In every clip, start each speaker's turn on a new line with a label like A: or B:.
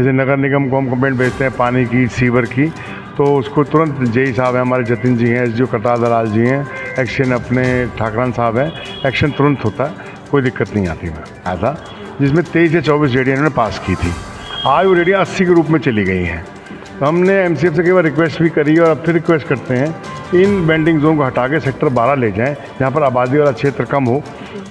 A: जैसे नगर निगम को हम कंप्लेंट भेजते हैं पानी की, सीवर की, तो उसको तुरंत जेई साहब हैं, हमारे जतिन जी हैं, एसडीओ करतार दलाल जी हैं, एक्शन अपने ठाकरान साहब हैं, एक्शन तुरंत होता है, कोई दिक्कत नहीं आती। मैं आया था जिसमें 23 या 24 रेडियाँ इन्होंने पास की थी। आज वो रेडियाँ 80 के रूप में चली गई हैं। तो हमने एमसीएफ से कई बार रिक्वेस्ट भी करी और अब फिर रिक्वेस्ट करते हैं इन बेंडिंग जोन को हटा के सेक्टर 12 ले जाएं, जहाँ पर आबादी वाला क्षेत्र कम हो,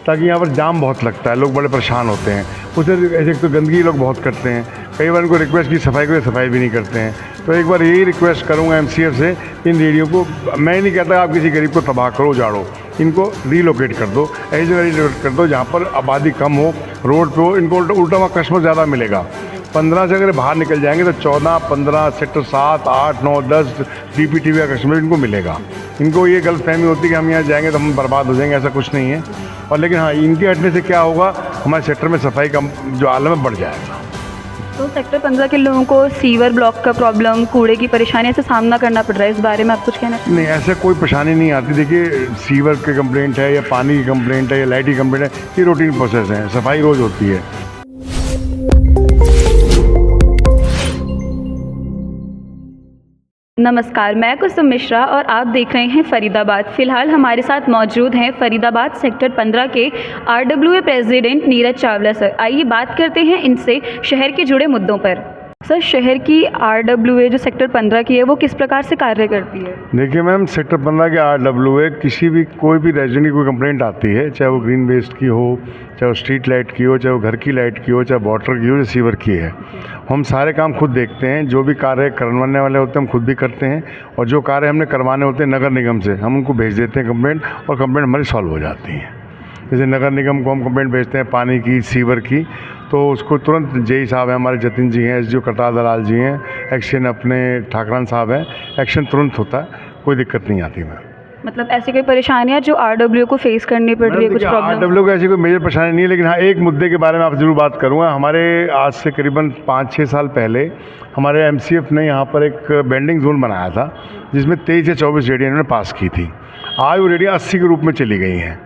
A: ताकि यहाँ पर जाम बहुत लगता है, लोग बड़े परेशान होते हैं। उसे ऐसे तो गंदगी लोग बहुत करते हैं, कई बार इनको रिक्वेस्ट की सफाई को सफाई भी नहीं करते हैं। तो एक बार यही रिक्वेस्ट करूँगा एमसीएफ से, इन रेडियो को, मैं नहीं कहता आप किसी गरीब को तबाह करो, उजाड़ो, इनको रीलोकेट कर दो, ऐसी जगह रीलोकेट कर दो जहाँ पर आबादी कम हो, रोड पे हो, इनको उल्टा हुआ कस्टमर ज़्यादा मिलेगा। 15 से अगर बाहर निकल जाएंगे तो 14, 15, सेक्टर 7, 8, 9, 10 डीपीटीवी का कस्टमर इनको मिलेगा। इनको ये गलतफहमी होती है कि हम यहाँ जाएंगे तो हम बर्बाद हो जाएंगे, ऐसा कुछ नहीं है। और लेकिन हाँ, इनके हटने से क्या होगा, हमारे सेक्टर में सफाई का जो आलम है बढ़ जाएगा।
B: तो सेक्टर 15 के लोगों को सीवर ब्लॉक का प्रॉब्लम, कूड़े की परेशानी से सामना करना पड़ रहा है, इस बारे में आप कुछ कहना चाहिए?
A: नहीं, ऐसे कोई परेशानी नहीं आती। देखिए, सीवर की कंप्लेंट है या पानी की कंप्लेंट है या लाइट की कंप्लेंट है, ये रूटीन प्रोसेस है, सफाई रोज़ होती है।
B: नमस्कार, मैं कुसुम मिश्रा और आप देख रहे हैं फरीदाबाद। फिलहाल हमारे साथ मौजूद हैं फरीदाबाद सेक्टर 15 के RWA president Neeraj Chawla sir. आइए बात करते हैं इनसे शहर के जुड़े मुद्दों पर। सर, शहर की आरडब्ल्यूए जो सेक्टर 15 की है वो किस प्रकार से कार्य करती है?
A: देखिए मैम, सेक्टर 15 के आरडब्ल्यूए किसी भी कोई भी रेजिडेंट की कोई कंप्लेंट आती है, चाहे वो ग्रीन वेस्ट की हो, चाहे वो स्ट्रीट लाइट की हो, चाहे वो घर की लाइट की हो, चाहे वाटर की हो, चाहे सीवर की है, हम सारे काम खुद देखते हैं। जो भी कार्य करवाने वाले होते हैं हम खुद भी करते हैं, और जो कार्य हमने करवाने होते हैं नगर निगम से, हम उनको भेज देते हैं कंप्लेंट, और कंप्लेंट हमारी सॉल्व हो जाती है। जैसे नगर निगम को हम कंप्लेंट भेजते हैं पानी की, सीवर की, तो उसको तुरंत जेई साहब हैं, हमारे जतिन जी हैं, एसडीओ करतार दलाल जी हैं, एक्शन अपने ठाकरान साहब हैं, एक्शन तुरंत होता है, कोई दिक्कत नहीं आती। मैं
B: मतलब ऐसी कोई परेशानियाँ जो आरडब्ल्यू को फेस करनी पड़ रही है, कुछ प्रॉब्लम?
A: आरडब्ल्यू को ऐसी कोई मेजर परेशानी नहीं है, लेकिन हाँ, एक मुद्दे के बारे में आप ज़रूर बात करूँगा। हमारे आज से करीबन 5-6 साल पहले हमारे एमसीएफ ने यहाँ पर एक बेंडिंग जोन बनाया था, जिसमें 23 या 24 रेडियाँ इन्होंने पास की थी। आज वो रेडियाँ 80 के रूप में चली गई हैं।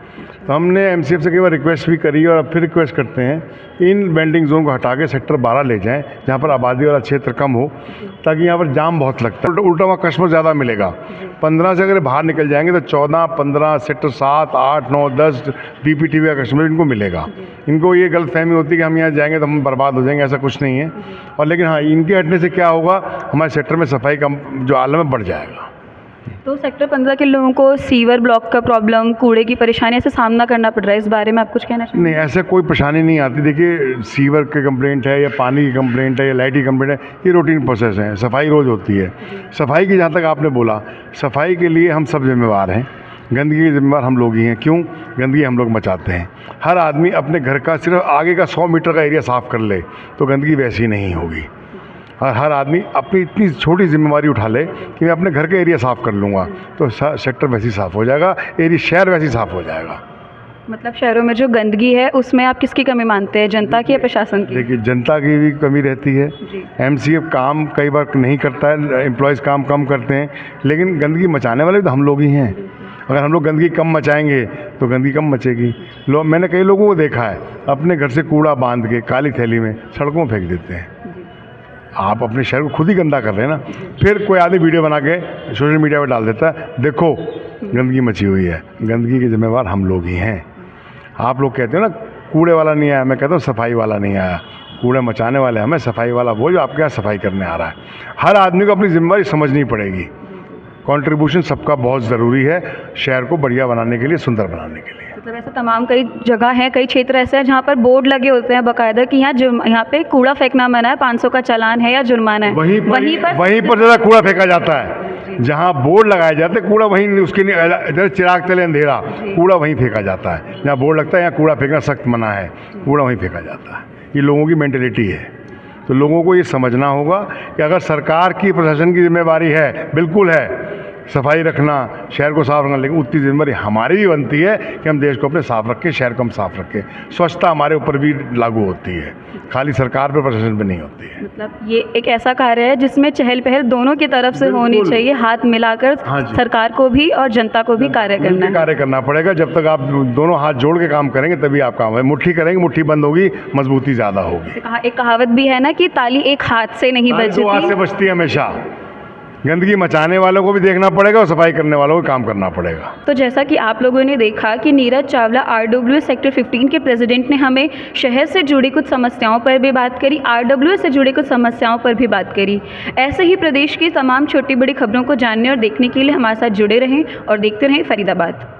A: तो हमने एमसीएफ से कई बार रिक्वेस्ट भी करी और अब फिर रिक्वेस्ट करते हैं इन बेंडिंग जोन को हटा के सेक्टर 12 ले जाएं, जहाँ पर आबादी वाला क्षेत्र कम हो, ताकि यहाँ पर जाम बहुत लगता है, उल्टा हुआ कस्टमर ज़्यादा मिलेगा। 15 से अगर बाहर निकल जाएंगे तो 14, 15, सेक्टर 7, 8, 9, 10 डीपीटीवी का कस्टमर इनको मिलेगा। इनको ये गलतफहमी होती है कि हम यहाँ जाएंगे तो हम बर्बाद हो जाएंगे, ऐसा कुछ नहीं है। और लेकिन हाँ, इनके हटने से क्या होगा, हमारे सेक्टर में सफाई का जो आलम है बढ़ जाएगा।
B: तो सेक्टर 15 के लोगों को सीवर ब्लॉक का प्रॉब्लम, कूड़े की परेशानी से सामना करना पड़ रहा है, इस बारे में आप कुछ कहना चाहिए?
A: नहीं, ऐसे कोई परेशानी नहीं आती। देखिए, सीवर की कंप्लेंट है या पानी की कंप्लेंट है या लाइट की कंप्लेंट है, ये रूटीन प्रोसेस है, सफाई रोज़ होती है। सफाई की जहाँ तक आपने बोला, सफाई के लिए हम सब जिम्मेवार हैं, गंदगी के जिम्मेवार हम लोग ही हैं। क्यों? गंदगी हम लोग मचाते हैं। हर आदमी अपने घर का सिर्फ आगे का 100 मीटर का एरिया साफ़ कर ले तो गंदगी वैसी नहीं होगी। और हर आदमी अपनी इतनी छोटी जिम्मेवारी उठा ले कि मैं अपने घर का एरिया साफ़ कर लूँगा, तो सेक्टर वैसे ही साफ़ हो जाएगा, एरिया शहर वैसे ही साफ़ हो जाएगा।
B: मतलब शहरों में जो गंदगी है उसमें आप किसकी कमी मानते हैं, जनता की या प्रशासन की?
A: देखिए, जनता की भी कमी रहती है। एमसीएफ काम कई बार नहीं करता है, एम्प्लॉयज़ काम कम करते हैं, लेकिन गंदगी मचाने वाले तो हम लोग ही हैं। अगर हम लोग गंदगी कम मचाएंगे तो गंदगी कम मचेगी। मैंने कई लोगों को देखा है अपने घर से कूड़ा बांध के काली थैली में सड़कों में फेंक देते हैं। आप अपने शहर को खुद ही गंदा कर रहे हैं ना। फिर कोई आदमी वीडियो बना के सोशल मीडिया पर डाल देता है, देखो गंदगी मची हुई है। गंदगी के जिम्मेवार हम लोग ही हैं। आप लोग कहते हो ना कूड़े वाला नहीं आया, मैं कहता हूँ सफाई वाला नहीं आया। कूड़ा मचाने वाले हमें, सफाई वाला वो जो आपके यहाँ सफाई करने आ रहा है। हर आदमी को अपनी जिम्मेवारी समझनी पड़ेगी। कंट्रीब्यूशन सबका बहुत ज़रूरी है शहर को बढ़िया बनाने के लिए, सुंदर बनाने के लिए।
B: मतलब ऐसा तमाम कई जगह हैं, कई क्षेत्र ऐसे हैं जहाँ पर बोर्ड लगे होते हैं बाकायदा कि यहाँ पे कूड़ा फेंकना मना है, 500 का चालान है या जुर्माना है। वहीं
A: पर ज़्यादा कूड़ा फेंका जाता है। जहाँ बोर्ड लगाए जाते हैं कूड़ा वहीं, उसके इधर चिराग तले अंधेरा, कूड़ा वहीं फेंका जाता है। जहाँ बोर्ड लगता है यहाँ कूड़ा फेंकना सख्त मना है, कूड़ा वहीं फेंका जाता है। ये लोगों की मेंटेलिटी है। तो लोगों को ये समझना होगा कि अगर सरकार की, प्रशासन की जिम्मेवारी है, बिल्कुल है, सफाई रखना, शहर को साफ रखना, लेकिन उतनी जिम्मेदारी हमारी भी बनती है कि हम देश को अपने साफ रखें, शहर को हम साफ रखें। स्वच्छता हमारे ऊपर भी लागू होती है, खाली सरकार पे प्रशासन पे नहीं होती है।
B: मतलब ये एक ऐसा कार्य है जिसमें चहल पहल दोनों की तरफ से होनी
A: बिल्कुल।
B: चाहिए, हाथ मिलाकर
A: हाँ जी।
B: सरकार को भी और जनता को भी कार्य करना
A: मिलके
B: है।
A: कार्य करना पड़ेगा। जब तक आप दोनों हाथ जोड़ के काम करेंगे तभी आप काम है। मुट्ठी करेंगे, मुट्ठी बंद होगी, मजबूती ज़्यादा होगी।
B: एक कहावत भी है ना कि ताली एक हाथ से नहीं
A: ताली दो हाथ से
B: बजती।
A: बचती है हमेशा। गंदगी मचाने वालों को भी देखना पड़ेगा और सफाई करने वालों को काम करना पड़ेगा।
B: तो जैसा कि आप लोगों ने देखा कि नीरज चावला RWA सेक्टर 15 के प्रेसिडेंट ने हमें शहर से जुड़ी कुछ समस्याओं पर भी बात करी, RWA से जुड़ी कुछ समस्याओं पर भी बात करी। ऐसे ही प्रदेश की तमाम छोटी बड़ी खबरों को जानने और देखने के लिए हमारे साथ जुड़े रहें और देखते रहें फरीदाबाद।